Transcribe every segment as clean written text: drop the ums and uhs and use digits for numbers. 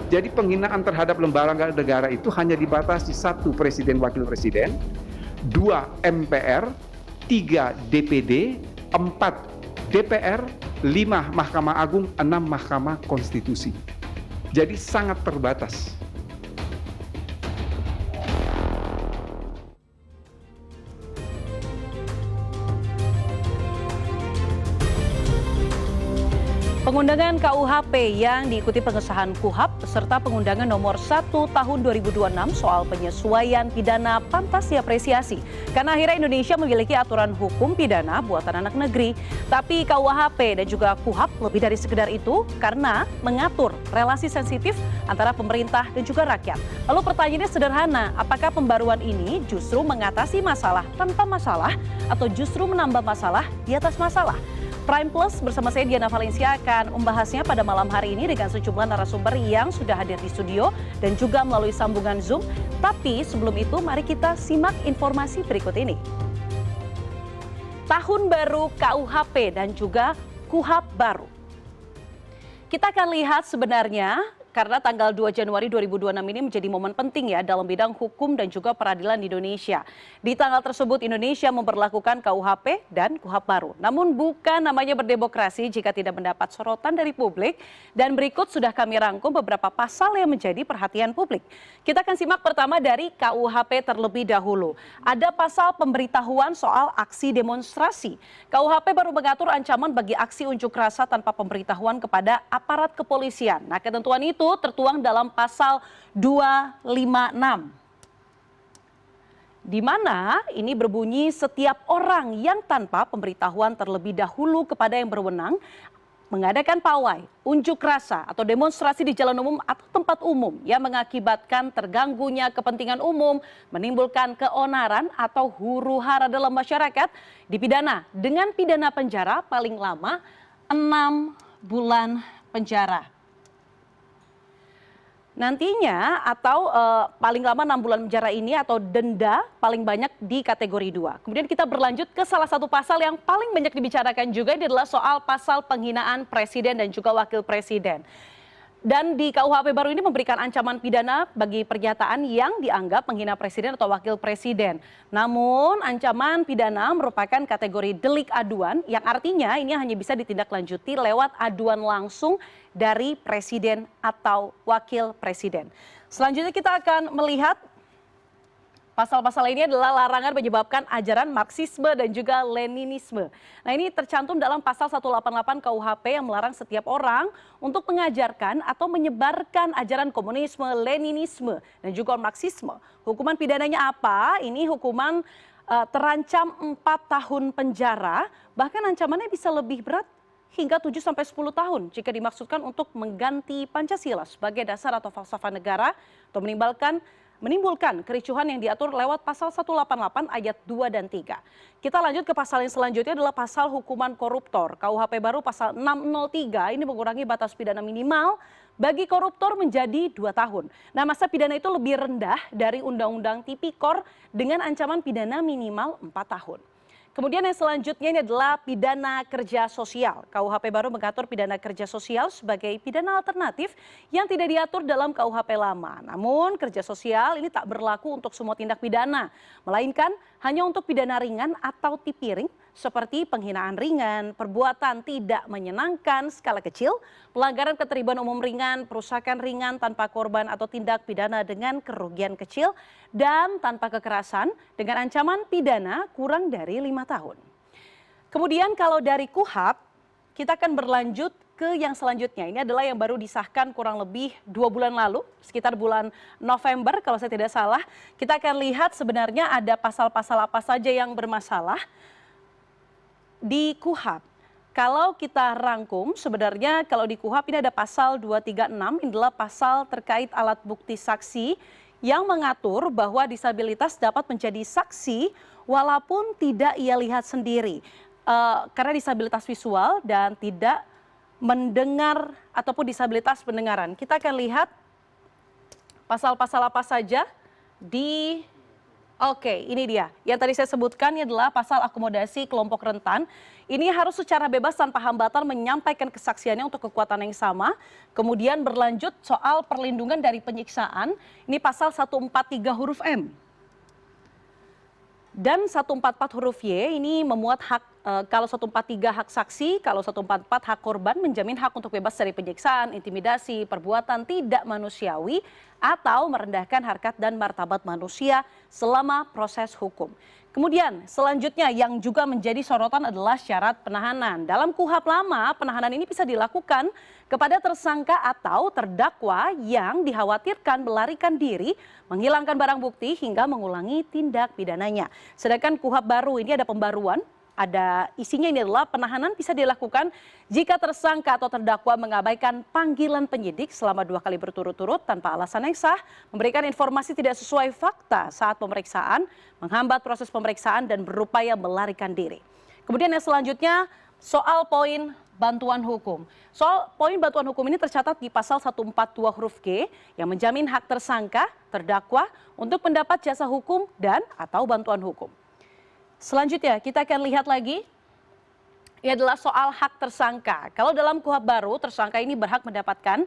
Jadi penghinaan terhadap lembaga negara itu hanya dibatasi 1 presiden wakil presiden, 2 MPR, 3 DPD, 4 DPR, 5 Mahkamah Agung, 6 Mahkamah Konstitusi. Jadi sangat terbatas. Pengundangan KUHP yang diikuti pengesahan KUHAP serta pengundangan nomor 1 tahun 2026 soal penyesuaian pidana pantas diapresiasi. Karena akhirnya Indonesia memiliki aturan hukum pidana buatan anak negeri. Tapi KUHP dan juga KUHAP lebih dari sekedar itu karena mengatur relasi sensitif antara pemerintah dan juga rakyat. Lalu pertanyaannya sederhana, apakah pembaruan ini justru mengatasi masalah tanpa masalah atau justru menambah masalah di atas masalah? Prime Plus bersama saya Diana Valencia akan membahasnya pada malam hari ini dengan sejumlah narasumber yang sudah hadir di studio dan juga melalui sambungan Zoom. Tapi sebelum itu mari kita simak informasi berikut ini. Tahun baru KUHP dan juga KUHAP baru. Kita akan lihat sebenarnya karena tanggal 2 Januari 2026 ini menjadi momen penting ya dalam bidang hukum dan juga peradilan di Indonesia. Di tanggal tersebut Indonesia memberlakukan KUHP dan KUHAP baru. Namun bukan namanya berdemokrasi jika tidak mendapat sorotan dari publik. Dan berikut sudah kami rangkum beberapa pasal yang menjadi perhatian publik. Kita akan simak pertama dari KUHP terlebih dahulu. Ada pasal pemberitahuan soal aksi demonstrasi. KUHP baru mengatur ancaman bagi aksi unjuk rasa tanpa pemberitahuan kepada aparat kepolisian. Nah, ketentuan itu tertuang dalam pasal 256. Di mana ini berbunyi setiap orang yang tanpa pemberitahuan terlebih dahulu kepada yang berwenang mengadakan pawai, unjuk rasa atau demonstrasi di jalan umum atau tempat umum yang mengakibatkan terganggunya kepentingan umum, menimbulkan keonaran atau huru-hara dalam masyarakat, dipidana dengan pidana penjara paling lama 6 bulan penjara. Nantinya atau paling lama 6 bulan penjara ini atau denda paling banyak di kategori 2. Kemudian kita berlanjut ke salah satu pasal yang paling banyak dibicarakan juga, ini adalah soal pasal penghinaan presiden dan juga wakil presiden. Dan di KUHP baru ini memberikan ancaman pidana bagi pernyataan yang dianggap menghina presiden atau wakil presiden. Namun ancaman pidana merupakan kategori delik aduan yang artinya ini hanya bisa ditindaklanjuti lewat aduan langsung dari presiden atau wakil presiden. Selanjutnya kita akan melihat pasal-pasal ini adalah larangan menyebabkan ajaran Marxisme dan juga Leninisme. Nah, ini tercantum dalam pasal 188 KUHP yang melarang setiap orang untuk mengajarkan atau menyebarkan ajaran komunisme, Leninisme dan juga Marxisme. Hukuman pidananya apa? Ini hukuman terancam 4 tahun penjara, bahkan ancamannya bisa lebih berat hingga 7-10 tahun jika dimaksudkan untuk mengganti Pancasila sebagai dasar atau falsafah negara atau menimbulkan kericuhan yang diatur lewat pasal 188 ayat 2 dan 3. Kita lanjut ke pasal yang selanjutnya adalah pasal hukuman koruptor. KUHP baru pasal 603 ini mengurangi batas pidana minimal bagi koruptor menjadi 2 tahun. Nah, masa pidana itu lebih rendah dari Undang-Undang Tipikor dengan ancaman pidana minimal 4 tahun. Kemudian yang selanjutnya ini adalah pidana kerja sosial. KUHP baru mengatur pidana kerja sosial sebagai pidana alternatif yang tidak diatur dalam KUHP lama. Namun kerja sosial ini tak berlaku untuk semua tindak pidana, melainkan hanya untuk pidana ringan atau tipiring seperti penghinaan ringan, perbuatan tidak menyenangkan skala kecil, pelanggaran ketertiban umum ringan, perusakan ringan tanpa korban atau tindak pidana dengan kerugian kecil, dan tanpa kekerasan dengan ancaman pidana kurang dari 5 tahun. Kemudian kalau dari KUHAP, kita akan berlanjut ke yang selanjutnya. Ini adalah yang baru disahkan kurang lebih 2 bulan lalu, sekitar bulan November kalau saya tidak salah. Kita akan lihat sebenarnya ada pasal-pasal apa saja yang bermasalah di KUHAP. Kalau kita rangkum sebenarnya kalau di KUHAP ini ada pasal 236, ini adalah pasal terkait alat bukti saksi yang mengatur bahwa disabilitas dapat menjadi saksi walaupun tidak ia lihat sendiri. Karena disabilitas visual dan tidak mendengar ataupun disabilitas pendengaran. Kita akan lihat pasal-pasal apa saja di Oke, ini dia. Yang tadi saya sebutkan ini adalah pasal akomodasi kelompok rentan. Ini harus secara bebas tanpa hambatan menyampaikan kesaksiannya untuk kekuatan yang sama. Kemudian berlanjut soal perlindungan dari penyiksaan. Ini pasal 143 huruf M. Dan 144 huruf Y ini memuat hak, kalau 143 hak saksi, kalau 144 hak korban menjamin hak untuk bebas dari penyiksaan, intimidasi, perbuatan tidak manusiawi, atau merendahkan harkat dan martabat manusia selama proses hukum. Kemudian selanjutnya yang juga menjadi sorotan adalah syarat penahanan. Dalam KUHP lama, penahanan ini bisa dilakukan kepada tersangka atau terdakwa yang dikhawatirkan melarikan diri, menghilangkan barang bukti hingga mengulangi tindak pidananya. Sedangkan KUHP baru ini ada pembaruan. Ada isinya ini adalah penahanan bisa dilakukan jika tersangka atau terdakwa mengabaikan panggilan penyidik selama 2 kali berturut-turut tanpa alasan yang sah, memberikan informasi tidak sesuai fakta saat pemeriksaan, menghambat proses pemeriksaan dan berupaya melarikan diri. Kemudian yang selanjutnya soal poin bantuan hukum. Soal poin bantuan hukum ini tercatat di pasal 142 huruf G yang menjamin hak tersangka, terdakwa untuk mendapat jasa hukum dan atau bantuan hukum. Selanjutnya kita akan lihat lagi, ini adalah soal hak tersangka. Kalau dalam KUHP baru, tersangka ini berhak mendapatkan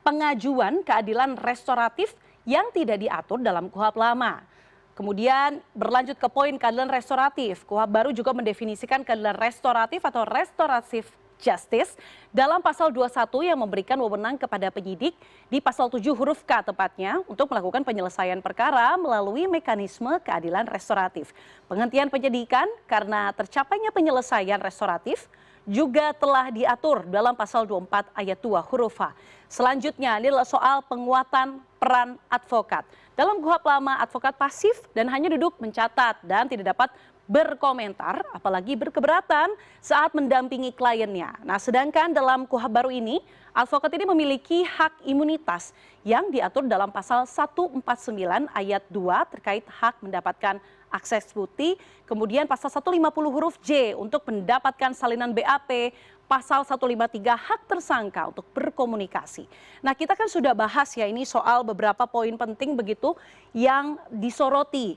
pengajuan keadilan restoratif yang tidak diatur dalam KUHP lama. Kemudian berlanjut ke poin keadilan restoratif. KUHP baru juga mendefinisikan keadilan restoratif atau restoratif justice dalam pasal 21 yang memberikan wewenang kepada penyidik di pasal 7 huruf K tepatnya untuk melakukan penyelesaian perkara melalui mekanisme keadilan restoratif. Penghentian penyidikan karena tercapainya penyelesaian restoratif juga telah diatur dalam pasal 24 ayat 2 huruf H. Selanjutnya ini adalah soal penguatan peran advokat. Dalam KUHP lama, advokat pasif dan hanya duduk mencatat dan tidak dapat berkomentar, apalagi berkeberatan saat mendampingi kliennya. Nah, sedangkan dalam KUHP baru ini, advokat ini memiliki hak imunitas yang diatur dalam pasal 149 ayat 2 terkait hak mendapatkan akses bukti, kemudian pasal 150 huruf J untuk mendapatkan salinan BAP, pasal 153 hak tersangka untuk berkomunikasi. Nah, kita kan sudah bahas ya ini soal beberapa poin penting begitu yang disoroti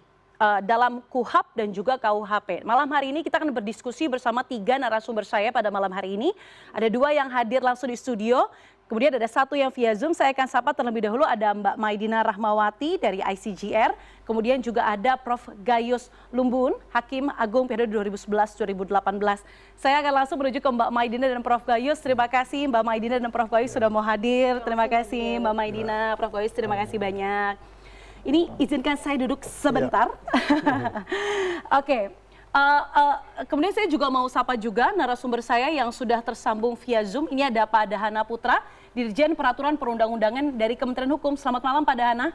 dalam KUHP dan juga KUHP. Malam hari ini kita akan berdiskusi bersama 3 narasumber saya pada malam hari ini. Ada 2 yang hadir langsung di studio, kemudian ada 1 yang via Zoom. Saya akan sapa terlebih dahulu, ada Mbak Maidina Rahmawati dari ICGR, kemudian juga ada Prof. Gayus Lumbun, Hakim Agung periode 2011-2018. Saya akan langsung menuju ke Mbak Maidina dan Prof. Gayus. Terima kasih Mbak Maidina dan Prof. Gayus sudah mau hadir. Terima kasih Mbak Maidina, Prof. Gayus, terima kasih banyak. Ini izinkan saya duduk sebentar. Oke. Kemudian saya juga mau sapa juga narasumber saya yang sudah tersambung via Zoom. Ini ada Pak Dahana Putra, Dirjen Peraturan Perundang-undangan dari Kementerian Hukum. Selamat malam Pak Dahana.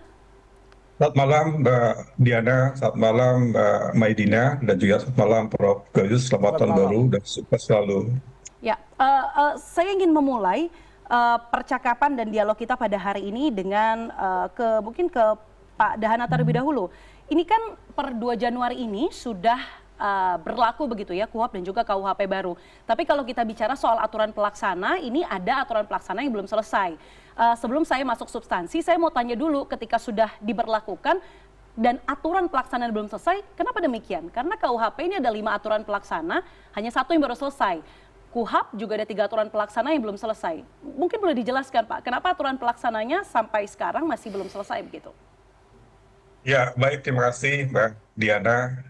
Selamat malam Mbak Diana, selamat malam Mbak Maidina, dan juga selamat malam Prof. Gayus. Selamat tahun baru dan sukses selalu. Ya, saya ingin memulai percakapan dan dialog kita pada hari ini dengan mungkin ke Pak Dahana terlebih dahulu. Ini kan per 2 Januari ini sudah berlaku begitu ya KUHP dan juga KUHP baru. Tapi kalau kita bicara soal aturan pelaksana, ini ada aturan pelaksana yang belum selesai. Sebelum saya masuk substansi, saya mau tanya dulu ketika sudah diberlakukan dan aturan pelaksanaan belum selesai, kenapa demikian? Karena KUHP ini ada 5 aturan pelaksana, hanya 1 yang baru selesai. KUHP juga ada 3 aturan pelaksana yang belum selesai. Mungkin boleh dijelaskan Pak, kenapa aturan pelaksananya sampai sekarang masih belum selesai begitu? Ya, baik, terima kasih Mbak Diana.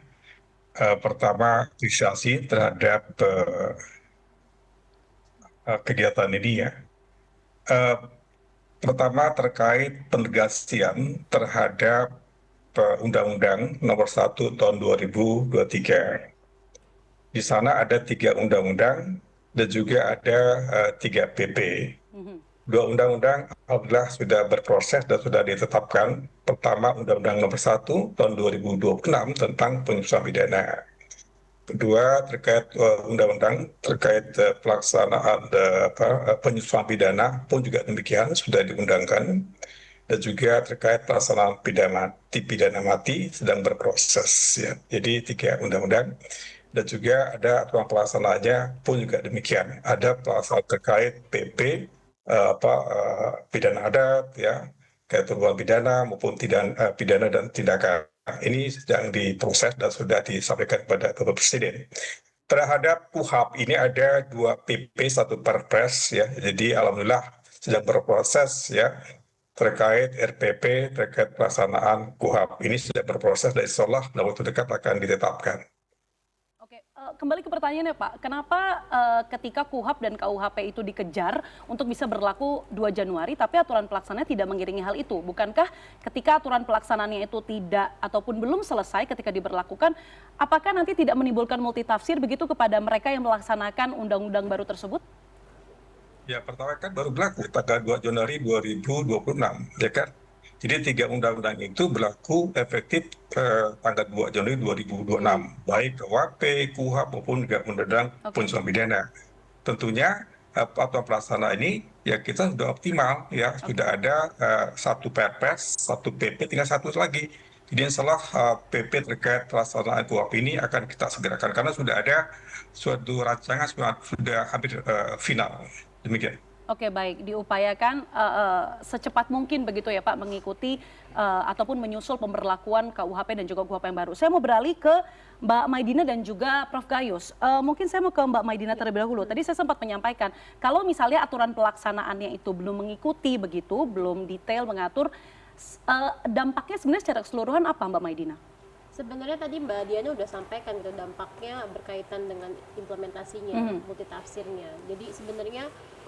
Pertama, apresiasi terhadap kegiatan ini ya. Pertama terkait penegasian terhadap Undang-Undang Nomor 1 Tahun 2023. Di sana ada 3 undang-undang dan juga ada 3 PP. 2 undang-undang alhamdulillah sudah berproses dan sudah ditetapkan. Pertama, Undang-Undang Nomor 1 Tahun 2026 tentang penyusupan pidana. Kedua, terkait undang-undang terkait pelaksanaan penyusupan pidana pun juga demikian sudah diundangkan. Dan juga terkait pelaksanaan pidana mati sedang berproses ya. Jadi 3 undang-undang. Dan juga ada aturan pelaksanaannya pun juga demikian. Ada pelaksanaan terkait PP, pidana adat ya, kayak perbuatan pidana maupun pidana dan tindakan ini sedang diproses dan sudah disampaikan kepada Bapak Presiden. Terhadap KUHP ini ada 2 PP, 1 Perpres ya. Jadi alhamdulillah sedang berproses ya terkait RPP terkait pelaksanaan KUHP ini sudah berproses dan insya Allah dalam waktu dekat akan ditetapkan. Oke, kembali ke pertanyaannya Pak, kenapa ketika KUHP dan KUHP itu dikejar untuk bisa berlaku 2 Januari, tapi aturan pelaksanaannya tidak mengiringi hal itu? Bukankah ketika aturan pelaksanaannya itu tidak ataupun belum selesai ketika diberlakukan, apakah nanti tidak menimbulkan multitafsir begitu kepada mereka yang melaksanakan undang-undang baru tersebut? Ya, pertama kan baru berlaku tanggal 2 Januari 2026, ya kan? Jadi 3 undang-undang itu berlaku efektif tanggal 2 Januari 2026, baik KUHP, KUHP maupun juga undang-undang penyusunan pidana. Tentunya aturan pelaksana ini ya kita sudah optimal ya, sudah ada 1 Perpres, 1 PP, tinggal 1 lagi. Jadi insya Allah PP terkait pelaksanaan KUHP ini akan kita segerakan karena sudah ada suatu rancangan sudah hampir final. Demikian. Oke, baik, diupayakan secepat mungkin begitu ya Pak mengikuti ataupun menyusul pemberlakuan KUHP dan juga KUHP yang baru. Saya mau beralih ke Mbak Maidina dan juga Prof Gayus. Mungkin saya mau ke Mbak Maidina terlebih dahulu. Tadi saya sempat menyampaikan kalau misalnya aturan pelaksanaannya itu belum mengikuti begitu, belum detail mengatur, dampaknya sebenarnya secara keseluruhan apa Mbak Maidina? Sebenarnya tadi Mbak Diana udah sampaikan gitu dampaknya berkaitan dengan implementasinya, multitafsirnya. Jadi sebenarnya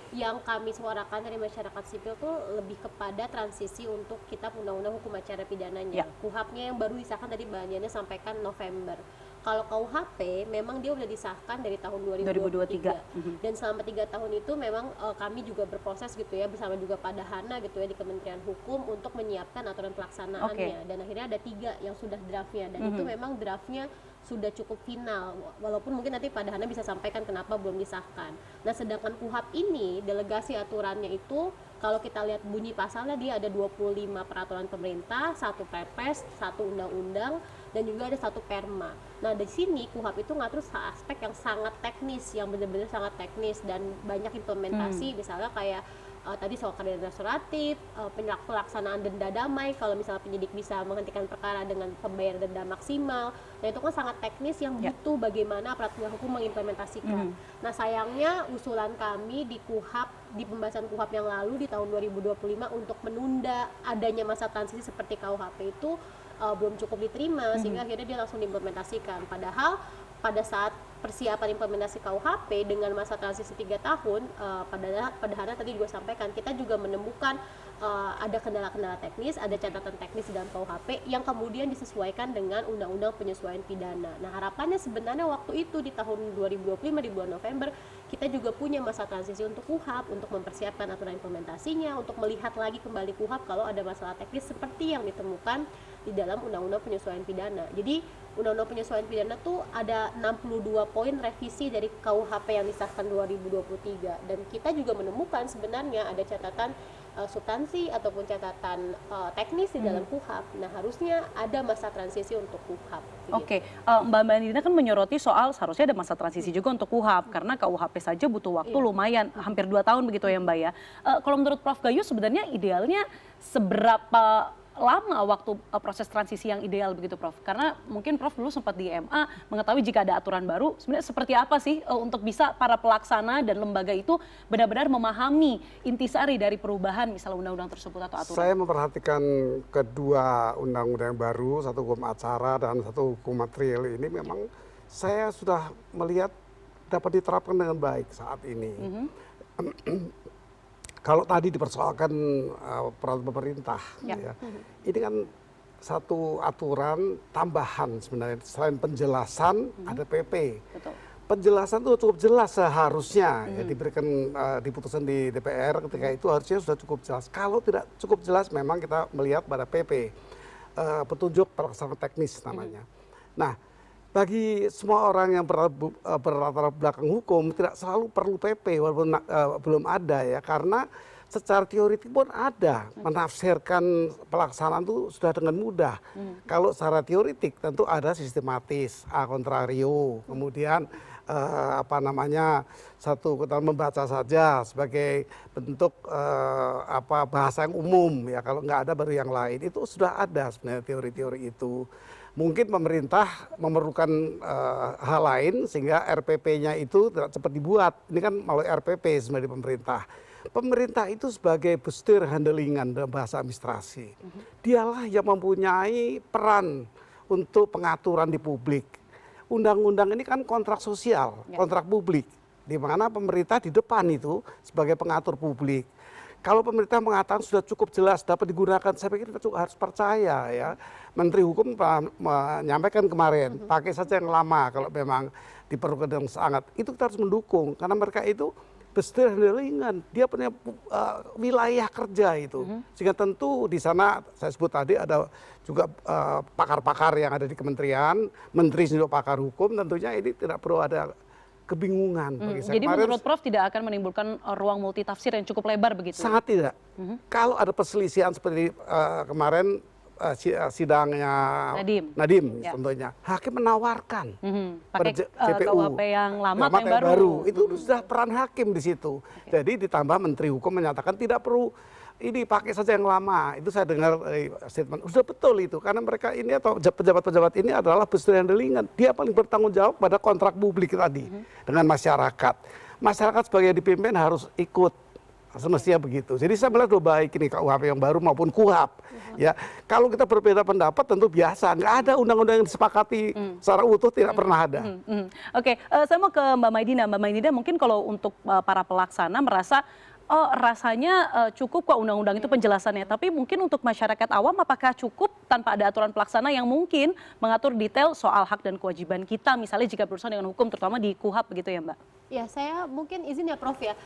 yang kami suarakan dari masyarakat sipil tuh lebih kepada transisi untuk kitab undang-undang hukum acara pidananya. KUHP-nya yang baru disahkan tadi Mbak Diana sampaikan November. Kalau KUHP memang dia udah disahkan dari tahun 2023. Dan selama 3 tahun itu memang kami juga berproses gitu ya bersama juga Pak Dahana gitu ya di Kementerian Hukum untuk menyiapkan aturan pelaksanaannya. Dan akhirnya ada 3 yang sudah draftnya dan itu memang draftnya sudah cukup final, walaupun mungkin nanti Pak Dahana bisa sampaikan kenapa belum disahkan. Nah sedangkan KUHP ini, delegasi aturannya itu, kalau kita lihat bunyi pasalnya dia ada 25 peraturan pemerintah, 1 Perpres, 1 undang-undang, dan juga ada 1 perma. Nah di sini KUHP itu ngatur aspek yang sangat teknis, yang benar-benar sangat teknis dan banyak implementasi, misalnya kayak tadi soal keadilan restoratif, pelaksanaan denda damai, kalau misalnya penyidik bisa menghentikan perkara dengan pembayaran denda maksimal. Nah itu kan sangat teknis yang butuh bagaimana aparat penegak hukum mengimplementasikan. Nah sayangnya usulan kami di KUHP, di pembahasan KUHP yang lalu di tahun 2025 untuk menunda adanya masa transisi seperti KUHP itu belum cukup diterima, sehingga akhirnya dia langsung diimplementasikan. Padahal pada saat persiapan implementasi KUHP dengan masa transisi 3 tahun, padahal tadi juga sampaikan kita juga menemukan ada kendala-kendala teknis, ada catatan teknis di dalam KUHP yang kemudian disesuaikan dengan Undang-Undang Penyesuaian Pidana. Nah harapannya sebenarnya waktu itu di tahun 2025 di bulan November kita juga punya masa transisi untuk KUHP untuk mempersiapkan aturan implementasinya, untuk melihat lagi kembali KUHP kalau ada masalah teknis seperti yang ditemukan di dalam Undang-Undang Penyesuaian Pidana. Jadi Undang-Undang Penyesuaian Pidana tuh ada 62 poin revisi dari KUHP yang disahkan 2023 dan kita juga menemukan sebenarnya ada catatan substansi ataupun catatan teknis di dalam KUHP. Nah harusnya ada masa transisi untuk KUHP. Oke, Mbak Maidina kan menyoroti soal seharusnya ada masa transisi juga untuk KUHP karena KUHP saja butuh waktu lumayan hampir 2 tahun begitu ya Mbak ya. Kalau menurut Prof Gayus sebenarnya idealnya seberapa lama waktu proses transisi yang ideal begitu Prof? Karena mungkin Prof dulu sempat di MA mengetahui jika ada aturan baru, sebenarnya seperti apa sih untuk bisa para pelaksana dan lembaga itu benar-benar memahami intisari dari perubahan misalnya undang-undang tersebut atau aturan? Saya memperhatikan kedua undang-undang yang baru, 1 hukum acara dan 1 hukum material ini memang saya sudah melihat dapat diterapkan dengan baik saat ini. Kalau tadi dipersoalkan peraturan pemerintah, ya, ini kan satu aturan tambahan sebenarnya selain penjelasan ada PP. Betul. Penjelasan itu cukup jelas seharusnya ya, diberikan diputuskan di DPR ketika itu harusnya sudah cukup jelas. Kalau tidak cukup jelas memang kita melihat pada PP petunjuk pelaksanaan teknis namanya. Nah bagi semua orang yang berlatar belakang hukum tidak selalu perlu PP walaupun belum ada ya karena secara teoritik pun ada menafsirkan pelaksanaan itu sudah dengan mudah. Kalau secara teoritik tentu ada sistematis, a contrario, kemudian satu kita membaca saja sebagai bentuk bahasa yang umum ya, kalau nggak ada baru yang lain. Itu sudah ada sebenarnya teori-teori itu. Mungkin pemerintah memerlukan hal lain sehingga RPP-nya itu tidak cepat dibuat. Ini kan melalui RPP sebenarnya pemerintah. Pemerintah itu sebagai bustir handlingan dalam bahasa administrasi. Dialah yang mempunyai peran untuk pengaturan di publik. Undang-undang ini kan kontrak sosial, kontrak publik. Di mana pemerintah di depan itu sebagai pengatur publik. Kalau pemerintah mengatakan sudah cukup jelas dapat digunakan, saya pikir kita harus percaya ya. Menteri Hukum menyampaikan kemarin, pakai saja yang lama kalau memang diperlukan dengan sangat. Itu kita harus mendukung karena mereka itu besar handlingan, dia punya wilayah kerja itu. Sehingga tentu di sana saya sebut tadi ada juga pakar-pakar yang ada di kementerian, menteri juga pakar hukum, tentunya ini tidak perlu ada kebingungan bagi saya. Jadi menurut Prof tidak akan menimbulkan ruang multitafsir yang cukup lebar begitu? Sangat tidak. Kalau ada perselisihan seperti kemarin sidangnya Nadiem contohnya, hakim menawarkan pakai JPU KUHP yang lama atau yang baru. Itu sudah peran hakim di situ. Jadi ditambah Menteri Hukum menyatakan tidak perlu ini, pakai saja yang lama. Itu saya dengar statement, sudah betul itu. Karena mereka ini atau pejabat-pejabat ini adalah bustir handlingan. Dia paling bertanggung jawab pada kontrak publik tadi dengan masyarakat. Masyarakat sebagai yang dipimpin harus ikut. Semestinya begitu. Jadi saya melihat baik ini KUHP yang baru maupun KUHAP. Ya, kalau kita berbeda pendapat tentu biasa. Nggak ada undang-undang yang disepakati secara utuh, tidak pernah ada. Oke, saya mau ke Mbak Maidina. Mbak Maidina, mungkin kalau untuk para pelaksana merasa rasanya cukup kok undang-undang itu penjelasannya. Tapi mungkin untuk masyarakat awam apakah cukup tanpa ada aturan pelaksana yang mungkin mengatur detail soal hak dan kewajiban kita, misalnya jika berurusan dengan hukum, terutama di KUHAP begitu ya Mbak? Ya, saya mungkin izin ya Prof ya,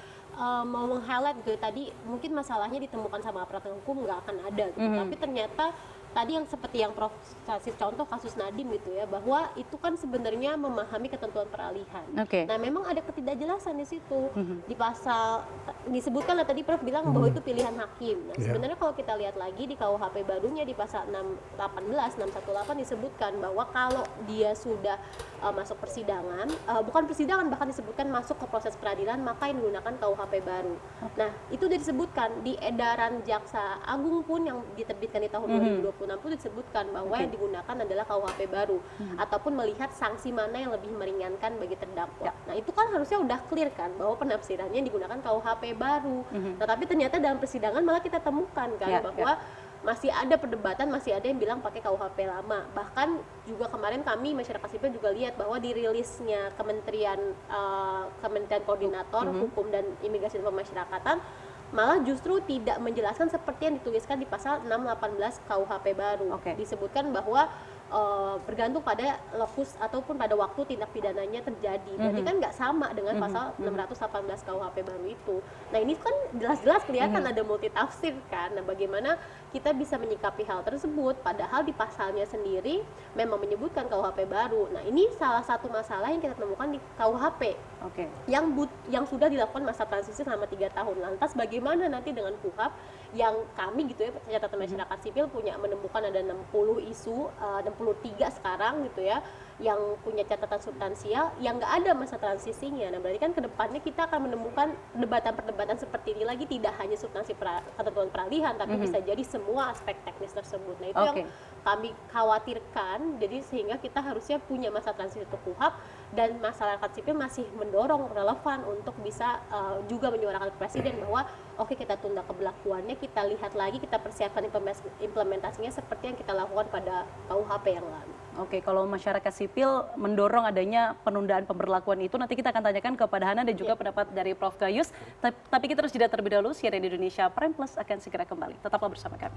mau meng-highlight gitu, tadi mungkin masalahnya ditemukan sama aparat hukum nggak akan ada gitu. Tapi ternyata tadi yang seperti yang Prof kasih contoh kasus Nadiem gitu ya, bahwa itu kan sebenarnya memahami ketentuan peralihan. Nah memang ada ketidakjelasan di situ. Di pasal disebutkan lah tadi Prof bilang bahwa itu pilihan hakim. Nah sebenarnya kalau kita lihat lagi di KUHP barunya di pasal 618 618 disebutkan bahwa kalau dia sudah masuk persidangan, bukan persidangan, bahkan disebutkan masuk ke proses peradilan, maka yang digunakan KUHP baru. Nah itu sudah disebutkan di edaran Jaksa Agung pun yang diterbitkan di tahun 2026 pun disebutkan bahwa yang digunakan adalah KUHP baru, ataupun melihat sanksi mana yang lebih meringankan bagi terdakwa. Nah itu kan harusnya udah clear kan bahwa penafsirannya digunakan KUHP baru. Tetapi ternyata dalam persidangan malah kita temukan kan bahwa masih ada perdebatan, masih ada yang bilang pakai KUHP lama. Bahkan juga kemarin kami masyarakat sipil juga lihat bahwa di rilisnya Kementerian Koordinator Hukum dan Imigrasi dan Pemasyarakatan malah justru tidak menjelaskan seperti yang dituliskan di pasal 618 KUHP baru. Disebutkan bahwa bergantung pada lokus ataupun pada waktu tindak pidananya terjadi. Berarti kan nggak sama dengan pasal 618 KUHP baru itu. Nah ini kan jelas-jelas kelihatan ada multitafsir kan. Nah bagaimana kita bisa menyikapi hal tersebut padahal di pasalnya sendiri memang menyebutkan KUHP baru. Nah ini salah satu masalah yang kita temukan di KUHP yang sudah dilakukan masa transisi selama 3 tahun. Lantas bagaimana nanti dengan KUHAP yang kami gitu ya, catatan masyarakat sipil punya menemukan ada 60 isu, 63 sekarang gitu ya, yang punya catatan substansial yang nggak ada masa transisinya. Nah berarti kan kedepannya kita akan menemukan perdebatan seperti ini lagi, tidak hanya substansi ketentuan peralihan, tapi bisa jadi semua aspek teknis tersebut. Nah itu yang kami khawatirkan, jadi sehingga kita harusnya punya masa transisi untuk KUHAP, dan masyarakat sipil masih mendorong relevan untuk bisa juga menyuarakan ke Presiden bahwa oke, kita tunda keberlakuannya, kita lihat lagi, kita persiapkan implementasinya seperti yang kita lakukan pada KUHP yang lalu. Kalau masyarakat sipil mendorong adanya penundaan pemberlakuan itu, nanti kita akan tanyakan kepada Hana dan juga pendapat dari Prof Gayus. Tapi kita harus jeda terlebih dahulu. CNN Indonesia Prime Plus akan segera kembali. Tetaplah bersama kami.